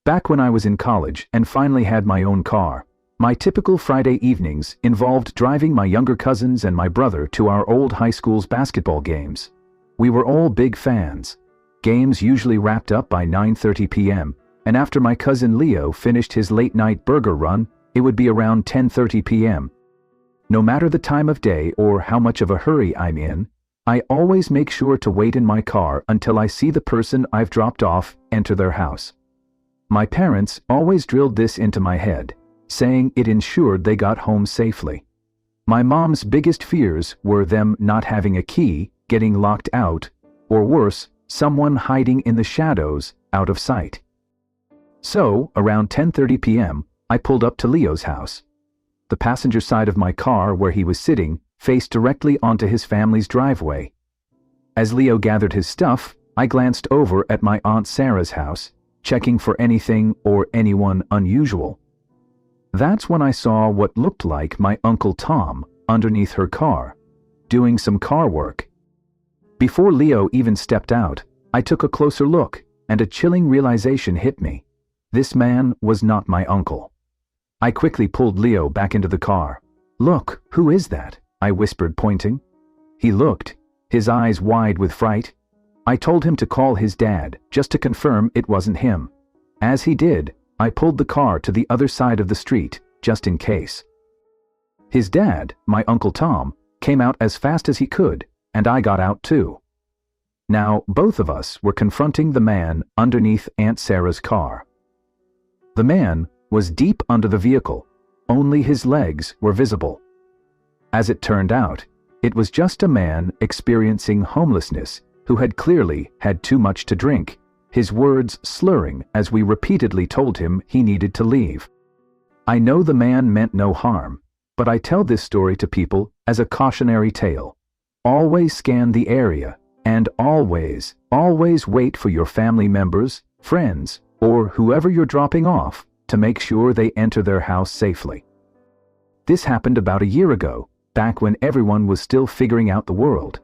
Back when I was in college and finally had my own car, my typical Friday evenings involved driving my younger cousins and my brother to our old high school's basketball games. We were all big fans. Games usually wrapped up by 9:30 p.m., and after my cousin Leo finished his late-night burger run, it would be around 10:30 p.m. No matter the time of day or how much of a hurry I'm in, I always make sure to wait in my car until I see the person I've dropped off enter their house. My parents always drilled this into my head, saying it ensured they got home safely. My mom's biggest fears were them not having a key, getting locked out, or worse, someone hiding in the shadows, out of sight. So, around 10:30 p.m., I pulled up to Leo's house. The passenger side of my car where he was sitting faced directly onto his family's driveway. As Leo gathered his stuff, I glanced over at my Aunt Sarah's house, checking for anything or anyone unusual. That's when I saw what looked like my Uncle Tom underneath her car, doing some car work. Before Leo even stepped out, I took a closer look, and a chilling realization hit me. This man was not my uncle. I quickly pulled Leo back into the car. "Look, who is that?" I whispered, pointing. He looked, his eyes wide with fright. I told him to call his dad, just to confirm it wasn't him. As he did, I pulled the car to the other side of the street, just in case. His dad, my Uncle Tom, came out as fast as he could, and I got out too. Now, both of us were confronting the man underneath Aunt Sarah's car. The man was deep under the vehicle, only his legs were visible. As it turned out, it was just a man experiencing homelessness who had clearly had too much to drink, his words slurring as we repeatedly told him he needed to leave. I know the man meant no harm, but I tell this story to people as a cautionary tale. Always scan the area, and always wait for your family members, friends, or whoever you're dropping off to make sure they enter their house safely. This happened about a year ago, back when everyone was still figuring out the world.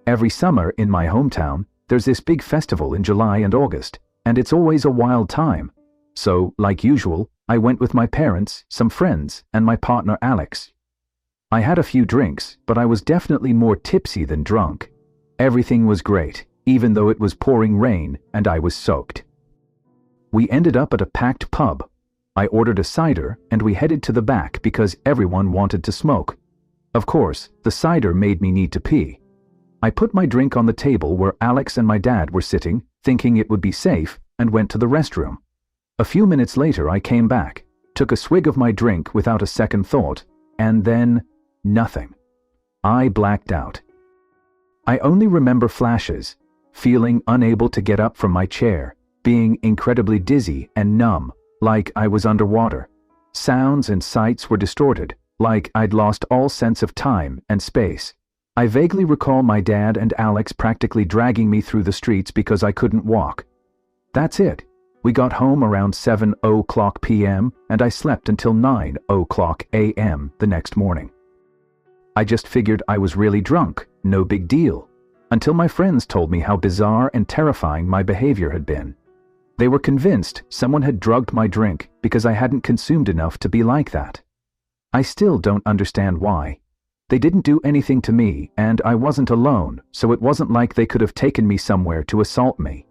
Every summer in my hometown, there's this big festival in July and August, and it's always a wild time. So, like usual, I went with my parents, some friends, and my partner Alex. I had a few drinks, but I was definitely more tipsy than drunk. Everything was great, even though it was pouring rain and I was soaked. We ended up at a packed pub. I ordered a cider and we headed to the back because everyone wanted to smoke. Of course, the cider made me need to pee. I put my drink on the table where Alex and my dad were sitting, thinking it would be safe, and went to the restroom. A few minutes later I came back, took a swig of my drink without a second thought, and then nothing. I blacked out. I only remember flashes, feeling unable to get up from my chair, being incredibly dizzy and numb, like I was underwater. Sounds and sights were distorted, like I'd lost all sense of time and space. I vaguely recall my dad and Alex practically dragging me through the streets because I couldn't walk. That's it. We got home around 7:00 p.m. and I slept until 9:00 a.m. the next morning. I just figured I was really drunk, no big deal, until my friends told me how bizarre and terrifying my behavior had been. They were convinced someone had drugged my drink because I hadn't consumed enough to be like that. I still don't understand why. They didn't do anything to me, and I wasn't alone, so it wasn't like they could have taken me somewhere to assault me.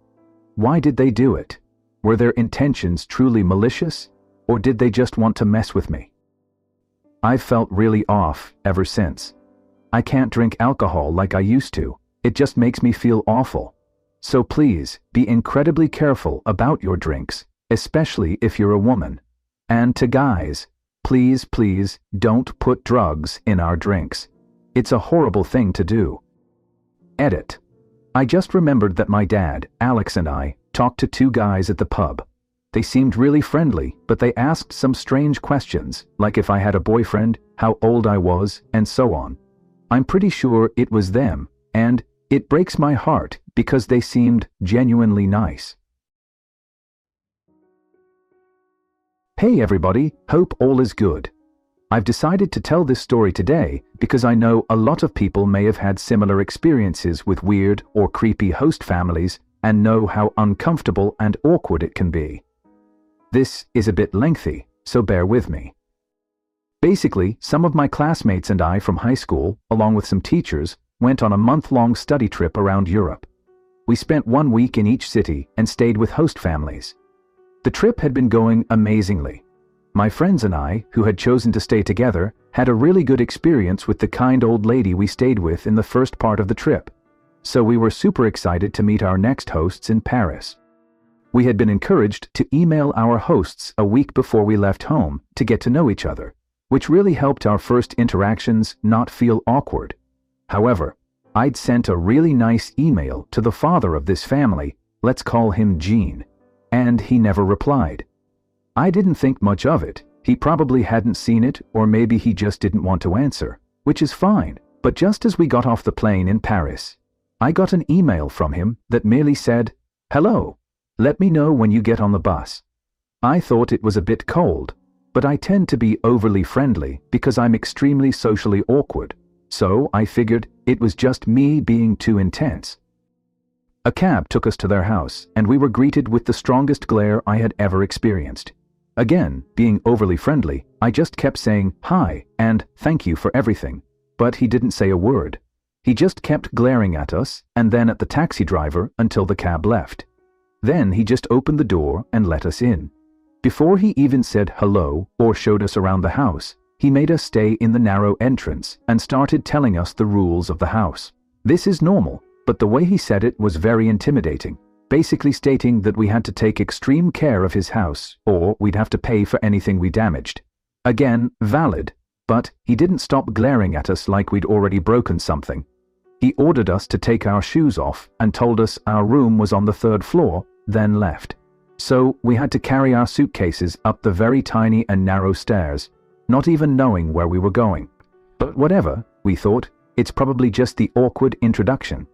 Why did they do it? Were their intentions truly malicious, or did they just want to mess with me? I've felt really off ever since. I can't drink alcohol like I used to. It just makes me feel awful. So please, be incredibly careful about your drinks, especially if you're a woman. And to guys, please don't put drugs in our drinks. It's a horrible thing to do. Edit. I just remembered that my dad, Alex, and I talked to two guys at the pub. They seemed really friendly, but they asked some strange questions, like if I had a boyfriend, how old I was, and so on. I'm pretty sure it was them, and it breaks my heart because they seemed genuinely nice. Hey everybody, hope all is good. I've decided to tell this story today because I know a lot of people may have had similar experiences with weird or creepy host families and know how uncomfortable and awkward it can be. This is a bit lengthy, so bear with me. Basically, some of my classmates and I from high school, along with some teachers, went on a month-long study trip around Europe. We spent 1 week in each city and stayed with host families. The trip had been going amazingly. My friends and I, who had chosen to stay together, had a really good experience with the kind old lady we stayed with in the first part of the trip. So we were super excited to meet our next hosts in Paris. We had been encouraged to email our hosts a week before we left home to get to know each other, which really helped our first interactions not feel awkward. However, I'd sent a really nice email to the father of this family, let's call him Gene, and he never replied. I didn't think much of it. He probably hadn't seen it, or maybe he just didn't want to answer, which is fine. But just as we got off the plane in Paris, I got an email from him that merely said, "Hello, let me know when you get on the bus." I thought it was a bit cold, but I tend to be overly friendly because I'm extremely socially awkward, so I figured it was just me being too intense. A cab took us to their house, and we were greeted with the strongest glare I had ever experienced. Again, being overly friendly, I just kept saying hi and thank you for everything, but he didn't say a word. He just kept glaring at us and then at the taxi driver until the cab left. Then he just opened the door and let us in. Before he even said hello or showed us around the house, he made us stay in the narrow entrance and started telling us the rules of the house. This is normal, but the way he said it was very intimidating, basically stating that we had to take extreme care of his house or we'd have to pay for anything we damaged. Again, valid, but he didn't stop glaring at us like we'd already broken something. He ordered us to take our shoes off and told us our room was on the 3rd floor, then left. So we had to carry our suitcases up the very tiny and narrow stairs, not even knowing where we were going. But whatever, we thought, it's probably just the awkward introduction.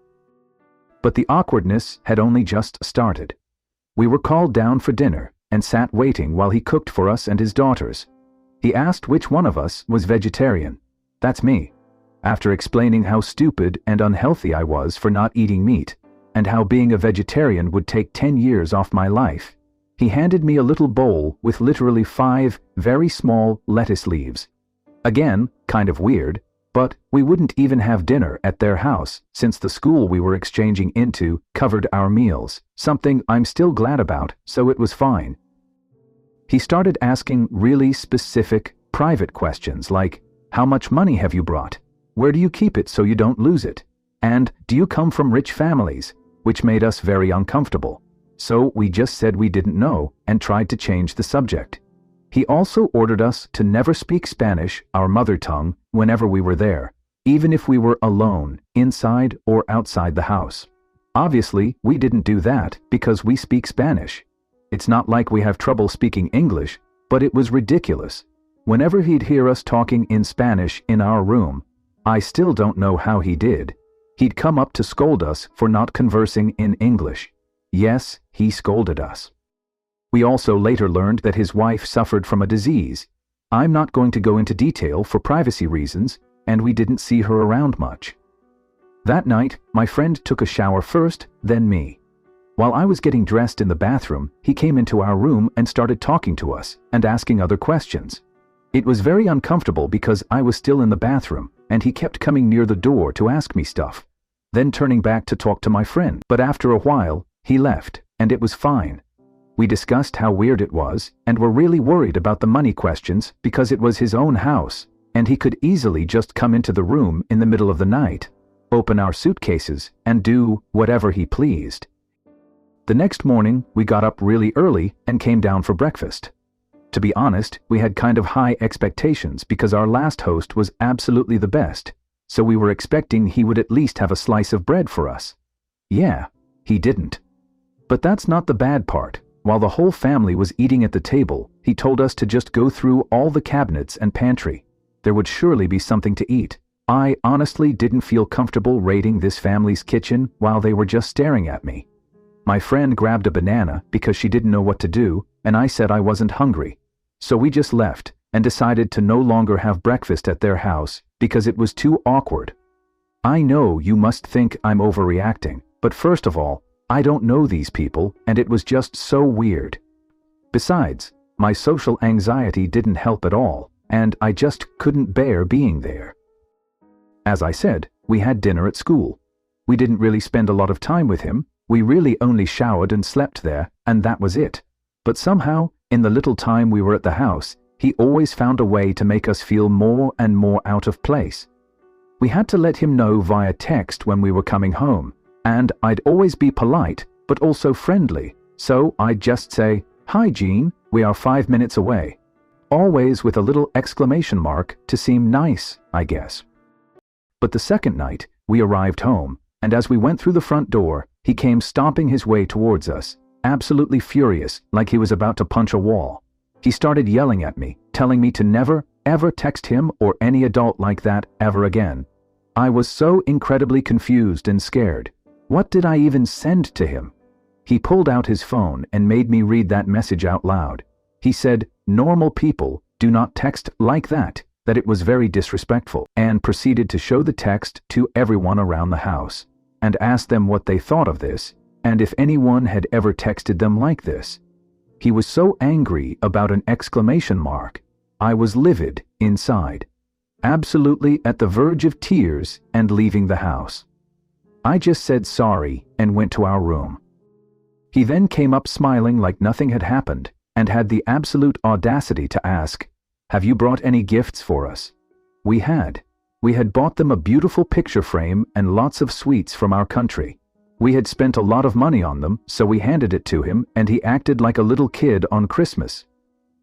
But the awkwardness had only just started. We were called down for dinner and sat waiting while he cooked for us and his daughters. He asked which one of us was vegetarian. That's me. After explaining how stupid and unhealthy I was for not eating meat, and how being a vegetarian would take 10 years off my life, he handed me a little bowl with literally 5 very small lettuce leaves. Again, kind of weird, but we wouldn't even have dinner at their house since the school we were exchanging into covered our meals, something I'm still glad about, so it was fine. He started asking really specific, private questions like, how much money have you brought? Where do you keep it so you don't lose it? And do you come from rich families? Which made us very uncomfortable. So we just said we didn't know and tried to change the subject. He also ordered us to never speak Spanish, our mother tongue, whenever we were there, even if we were alone, inside or outside the house. Obviously, we didn't do that because we speak Spanish. It's not like we have trouble speaking English, but it was ridiculous. Whenever he'd hear us talking in Spanish in our room, I still don't know how he did, he'd come up to scold us for not conversing in English. Yes, he scolded us. We also later learned that his wife suffered from a disease. I'm not going to go into detail for privacy reasons, and we didn't see her around much. That night, my friend took a shower first, then me. While I was getting dressed in the bathroom, he came into our room and started talking to us and asking other questions. It was very uncomfortable because I was still in the bathroom, and he kept coming near the door to ask me stuff, then turning back to talk to my friend. But after a while, he left, and it was fine. We discussed how weird it was, and were really worried about the money questions because it was his own house, and he could easily just come into the room in the middle of the night, open our suitcases, and do whatever he pleased. The next morning, we got up really early and came down for breakfast. To be honest, we had kind of high expectations because our last host was absolutely the best, so we were expecting he would at least have a slice of bread for us. Yeah, he didn't. But that's not the bad part. While the whole family was eating at the table, he told us to just go through all the cabinets and pantry. There would surely be something to eat. I honestly didn't feel comfortable raiding this family's kitchen while they were just staring at me. My friend grabbed a banana because she didn't know what to do, and I said I wasn't hungry. So we just left and decided to no longer have breakfast at their house because it was too awkward. I know you must think I'm overreacting, but first of all, I don't know these people, and it was just so weird. Besides, my social anxiety didn't help at all, and I just couldn't bear being there. As I said, we had dinner at school. We didn't really spend a lot of time with him. We really only showered and slept there, and that was it. But somehow, in the little time we were at the house, he always found a way to make us feel more and more out of place. We had to let him know via text when we were coming home, and I'd always be polite, but also friendly, so I'd just say, "Hi Gene, we are 5 minutes away." Always with a little exclamation mark to seem nice, I guess. But the second night, we arrived home, and as we went through the front door, he came stomping his way towards us, absolutely furious, like he was about to punch a wall. He started yelling at me, telling me to never, ever text him or any adult like that ever again. I was so incredibly confused and scared. What did I even send to him? He pulled out his phone and made me read that message out loud. He said, "Normal people do not text like that it was very disrespectful," and proceeded to show the text to everyone around the house, and asked them what they thought of this, and if anyone had ever texted them like this. He was so angry about an exclamation mark. I was livid inside, absolutely at the verge of tears and leaving the house. I just said sorry and went to our room. He then came up smiling like nothing had happened, and had the absolute audacity to ask, "Have you brought any gifts for us?" We had. We had bought them a beautiful picture frame and lots of sweets from our country. We had spent a lot of money on them, so we handed it to him, and he acted like a little kid on Christmas.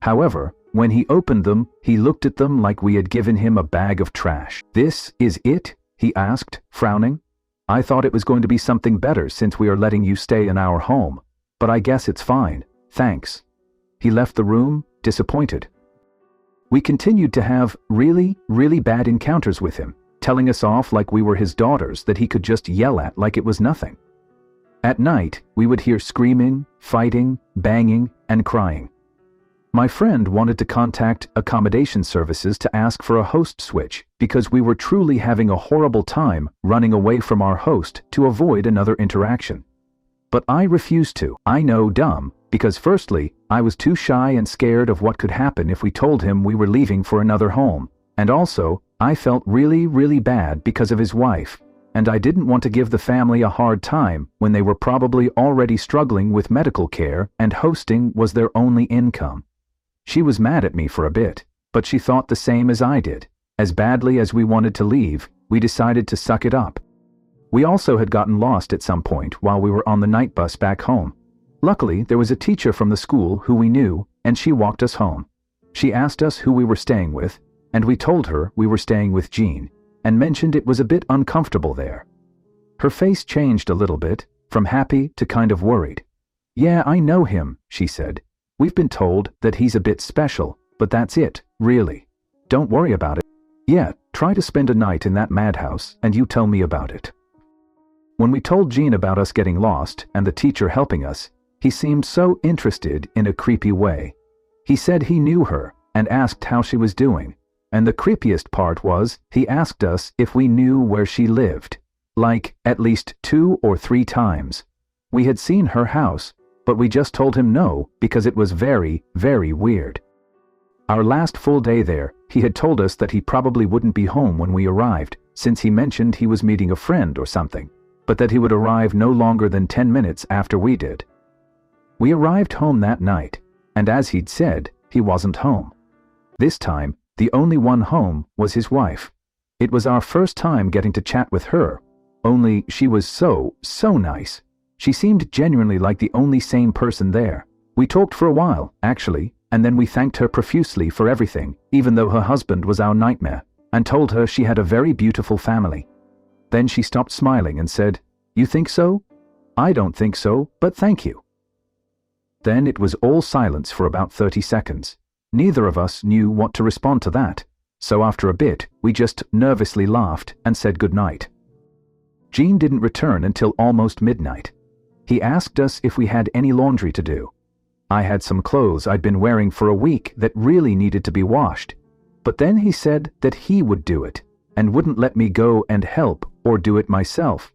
However, when he opened them, he looked at them like we had given him a bag of trash. "This is it?" he asked, frowning. "I thought it was going to be something better since we are letting you stay in our home, but I guess it's fine, thanks." He left the room, disappointed. We continued to have really, really bad encounters with him, telling us off like we were his daughters that he could just yell at like it was nothing. At night, we would hear screaming, fighting, banging, and crying. My friend wanted to contact accommodation services to ask for a host switch because we were truly having a horrible time running away from our host to avoid another interaction. But I refused to. I know, dumb, because firstly, I was too shy and scared of what could happen if we told him we were leaving for another home, and also, I felt really, really bad because of his wife, and I didn't want to give the family a hard time when they were probably already struggling with medical care and hosting was their only income. She was mad at me for a bit, but she thought the same as I did. As badly as we wanted to leave, we decided to suck it up. We also had gotten lost at some point while we were on the night bus back home. Luckily, there was a teacher from the school who we knew, and she walked us home. She asked us who we were staying with, and we told her we were staying with Jean, and mentioned it was a bit uncomfortable there. Her face changed a little bit, from happy to kind of worried. "Yeah, I know him," she said. "We've been told that he's a bit special, but that's it, really. Don't worry about it. Yeah, try to spend a night in that madhouse, and you tell me about it." When we told Jean about us getting lost and the teacher helping us, he seemed so interested in a creepy way. He said he knew her and asked how she was doing, and the creepiest part was he asked us if we knew where she lived, like at least 2 or 3 times. We had seen her house, but we just told him no because it was very, very weird. Our last full day there, he had told us that he probably wouldn't be home when we arrived, since he mentioned he was meeting a friend or something, but that he would arrive no longer than 10 minutes after we did. We arrived home that night, and as he'd said, he wasn't home. This time, the only one home was his wife. It was our first time getting to chat with her, only she was so nice. She seemed genuinely like the only sane person there. We talked for a while, actually, and then we thanked her profusely for everything, even though her husband was our nightmare, and told her she had a very beautiful family. Then she stopped smiling and said, "You think so? I don't think so, but thank you." Then it was all silence for about 30 seconds. Neither of us knew what to respond to that, so after a bit, we just nervously laughed and said goodnight. Jean didn't return until almost midnight. He asked us if we had any laundry to do. I had some clothes I'd been wearing for a week that really needed to be washed, but then he said that he would do it and wouldn't let me go and help or do it myself.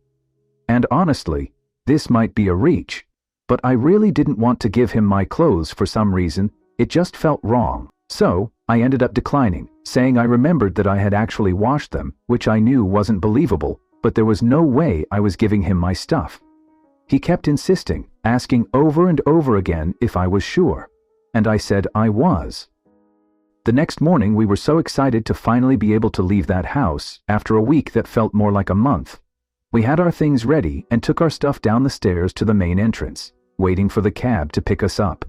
And honestly, this might be a reach, But I really didn't want to give him my clothes for some reason. It just felt wrong. So, I ended up declining, saying I remembered that I had actually washed them, which I knew wasn't believable, but there was no way I was giving him my stuff. He kept insisting, asking over and over again if I was sure. And I said I was. The next morning we were so excited to finally be able to leave that house, after a week that felt more like a month. We had our things ready and took our stuff down the stairs to the main entrance, waiting for the cab to pick us up.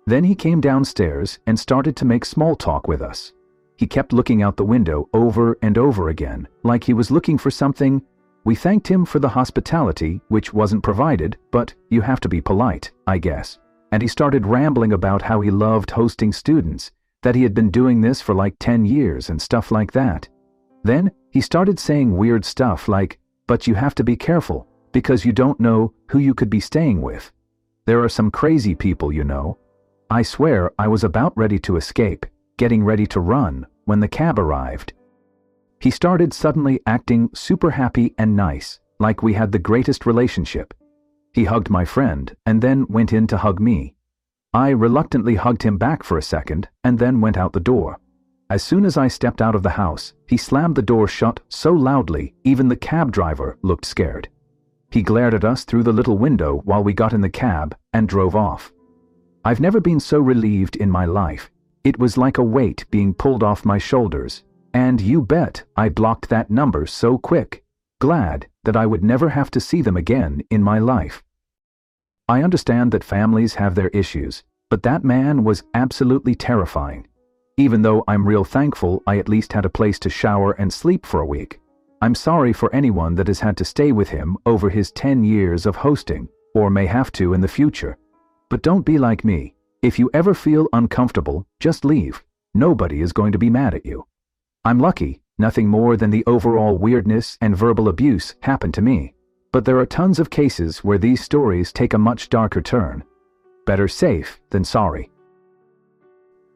Then he came downstairs and started to make small talk with us. He kept looking out the window over and over again, like he was looking for something. We thanked him for the hospitality, which wasn't provided, but you have to be polite, I guess. And he started rambling about how he loved hosting students, that he had been doing this for like 10 years and stuff like that. Then he started saying weird stuff like, but you have to be careful, because you don't know who you could be staying with. There are some crazy people, you know. I swear I was about ready to escape, getting ready to run, when the cab arrived. He started suddenly acting super happy and nice, like we had the greatest relationship. He hugged my friend and then went in to hug me. I reluctantly hugged him back for a second and then went out the door. As soon as I stepped out of the house, he slammed the door shut so loudly even the cab driver looked scared. He glared at us through the little window while we got in the cab and drove off. I've never been so relieved in my life. It was like a weight being pulled off my shoulders, and you bet I blocked that number so quick, glad that I would never have to see them again in my life. I understand that families have their issues, but that man was absolutely terrifying. Even though I'm real thankful I at least had a place to shower and sleep for a week. I'm sorry for anyone that has had to stay with him over his 10 years of hosting, or may have to in the future. But don't be like me. If you ever feel uncomfortable, just leave. Nobody is going to be mad at you. I'm lucky, nothing more than the overall weirdness and verbal abuse happened to me. But there are tons of cases where these stories take a much darker turn. Better safe than sorry.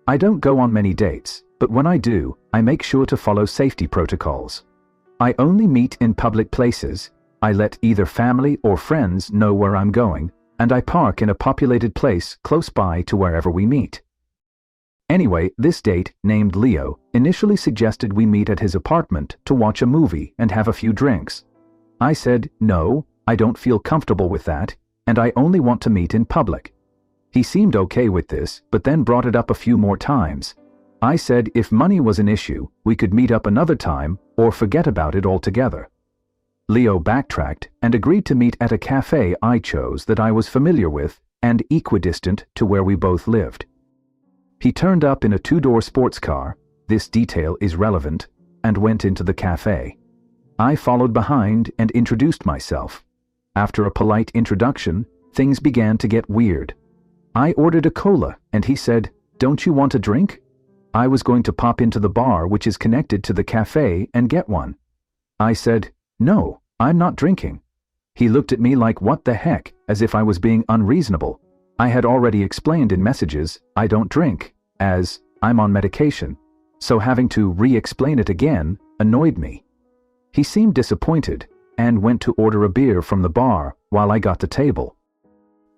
I don't go on many dates, but when I do, I make sure to follow safety protocols. I only meet in public places. I let either family or friends know where I'm going, and I park in a populated place close by to wherever we meet. Anyway, this date, named Leo, initially suggested we meet at his apartment to watch a movie and have a few drinks. I said, no, I don't feel comfortable with that, and I only want to meet in public. He seemed okay with this, but then brought it up a few more times. I said if money was an issue, we could meet up another time or forget about it altogether. Leo backtracked and agreed to meet at a cafe I chose that I was familiar with and equidistant to where we both lived. He turned up in a 2-door sports car, this detail is relevant, and went into the cafe. I followed behind and introduced myself. After a polite introduction, things began to get weird. I ordered a cola and he said, "Don't you want a drink?" I was going to pop into the bar which is connected to the cafe and get one. I said, "No, I'm not drinking." He looked at me like what the heck, as if I was being unreasonable. I had already explained in messages, I don't drink, as I'm on medication, so having to re-explain it again annoyed me. He seemed disappointed and went to order a beer from the bar while I got the table.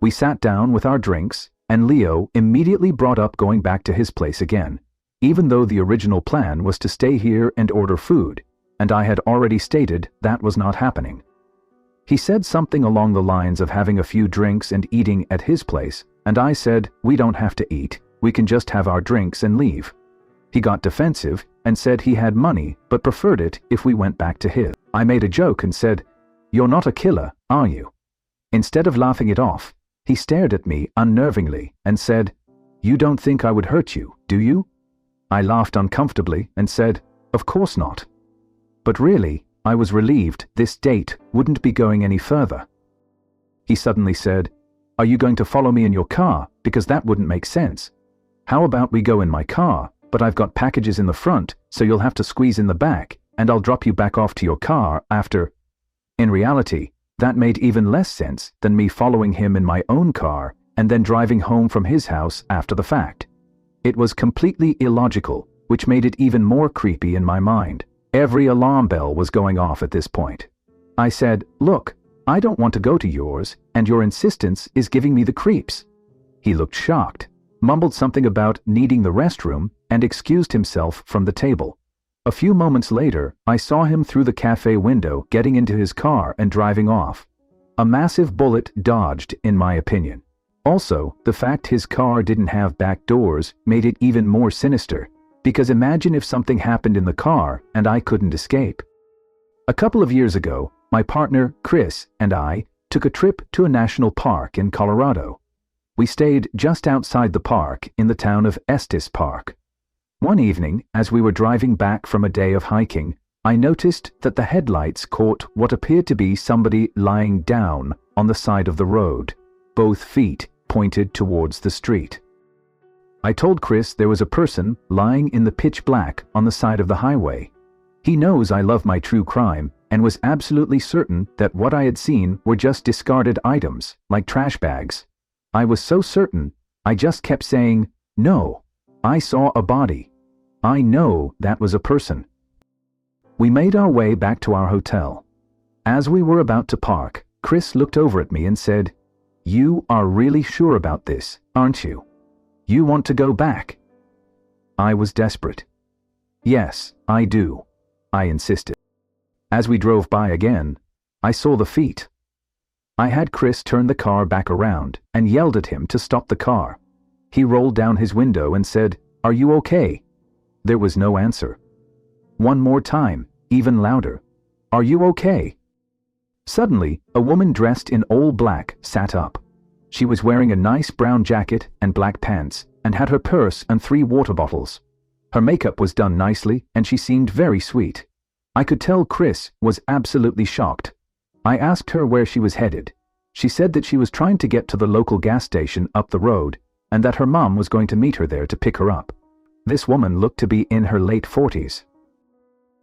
We sat down with our drinks, and Leo immediately brought up going back to his place again, even though the original plan was to stay here and order food, and I had already stated that was not happening. He said something along the lines of having a few drinks and eating at his place, and I said, we don't have to eat, we can just have our drinks and leave. He got defensive and said he had money but preferred it if we went back to his. I made a joke and said, "You're not a killer, are you?" Instead of laughing it off, he stared at me unnervingly and said, "You don't think I would hurt you, do you?" I laughed uncomfortably and said, "Of course not." But really, I was relieved this date wouldn't be going any further. He suddenly said, "Are you going to follow me in your car? Because that wouldn't make sense. How about we go in my car, but I've got packages in the front, so you'll have to squeeze in the back, and I'll drop you back off to your car after." In reality, that made even less sense than me following him in my own car and then driving home from his house after the fact. It was completely illogical, which made it even more creepy in my mind. Every alarm bell was going off at this point. I said, "Look, I don't want to go to yours, and your insistence is giving me the creeps." He looked shocked, mumbled something about needing the restroom, and excused himself from the table. A few moments later, I saw him through the cafe window getting into his car and driving off. A massive bullet dodged, in my opinion. Also, the fact his car didn't have back doors made it even more sinister, because imagine if something happened in the car and I couldn't escape. A couple of years ago, my partner, Chris, and I took a trip to a national park in Colorado. We stayed just outside the park in the town of Estes Park. One evening, as we were driving back from a day of hiking, I noticed that the headlights caught what appeared to be somebody lying down on the side of the road, both feet pointed towards the street. I told Chris there was a person lying in the pitch black on the side of the highway. He knows I love my true crime and was absolutely certain that what I had seen were just discarded items, like trash bags. I was so certain, I just kept saying, "No, I saw a body. I know that was a person." We made our way back to our hotel. As we were about to park, Chris looked over at me and said, "You are really sure about this, aren't you? You want to go back?" I was desperate. "Yes, I do," I insisted. As we drove by again, I saw the feet. I had Chris turn the car back around and yelled at him to stop the car. He rolled down his window and said, "Are you okay?" There was no answer. One more time, even louder, "Are you okay?" Suddenly, a woman dressed in all black sat up. She was wearing a nice brown jacket and black pants and had her purse and 3 water bottles. Her makeup was done nicely and she seemed very sweet. I could tell Chris was absolutely shocked. I asked her where she was headed. She said that she was trying to get to the local gas station up the road and that her mom was going to meet her there to pick her up. This woman looked to be in her late 40s.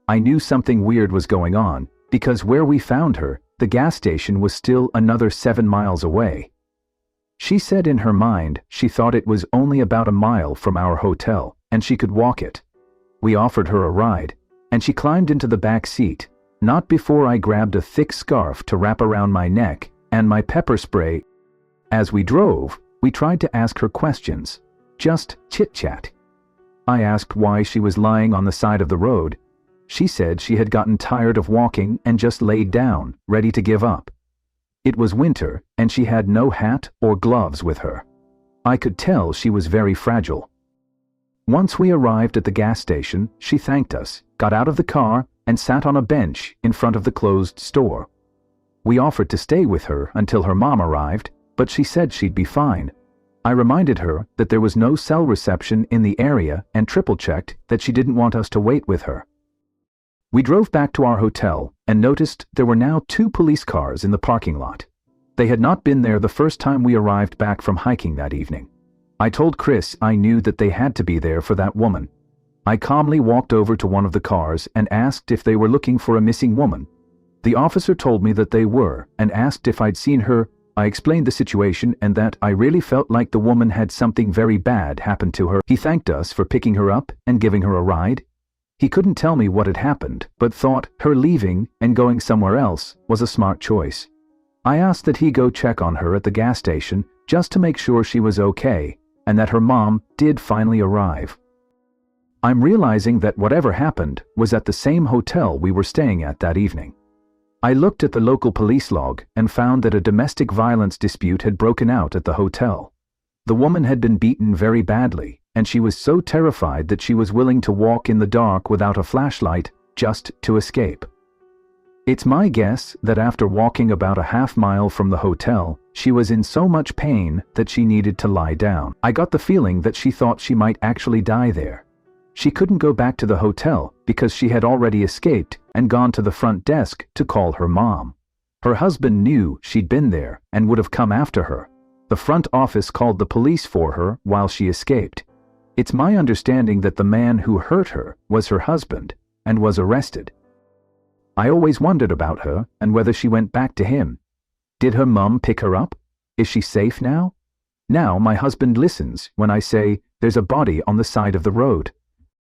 I knew something weird was going on because where we found her, the gas station was still another 7 miles away. She said in her mind she thought it was only about a mile from our hotel and she could walk it. We offered her a ride, and she climbed into the back seat, not before I grabbed a thick scarf to wrap around my neck and my pepper spray. As we drove, we tried to ask her questions, just chit-chat. I asked why she was lying on the side of the road. She said she had gotten tired of walking and just laid down, ready to give up. It was winter, and she had no hat or gloves with her. I could tell she was very fragile. Once we arrived at the gas station, she thanked us, got out of the car, and sat on a bench in front of the closed store. We offered to stay with her until her mom arrived, but she said she'd be fine. I reminded her that there was no cell reception in the area and triple-checked that she didn't want us to wait with her. We drove back to our hotel and noticed there were now 2 police cars in the parking lot. They had not been there the first time we arrived back from hiking that evening. I told Chris I knew that they had to be there for that woman. I calmly walked over to one of the cars and asked if they were looking for a missing woman. The officer told me that they were and asked if I'd seen her. I explained the situation and that I really felt like the woman had something very bad happen to her. He thanked us for picking her up and giving her a ride. He couldn't tell me what had happened, but thought her leaving and going somewhere else was a smart choice. I asked that he go check on her at the gas station just to make sure she was okay and that her mom did finally arrive. I'm realizing that whatever happened was at the same hotel we were staying at that evening. I looked at the local police log and found that a domestic violence dispute had broken out at the hotel. The woman had been beaten very badly, and she was so terrified that she was willing to walk in the dark without a flashlight just to escape. It's my guess that after walking about a half-mile from the hotel, she was in so much pain that she needed to lie down. I got the feeling that she thought she might actually die there. She couldn't go back to the hotel because she had already escaped and gone to the front desk to call her mom. Her husband knew she'd been there and would have come after her. The front office called the police for her while she escaped. It's my understanding that the man who hurt her was her husband and was arrested. I always wondered about her and whether she went back to him. Did her mum pick her up? Is she safe now? Now my husband listens when I say there's a body on the side of the road.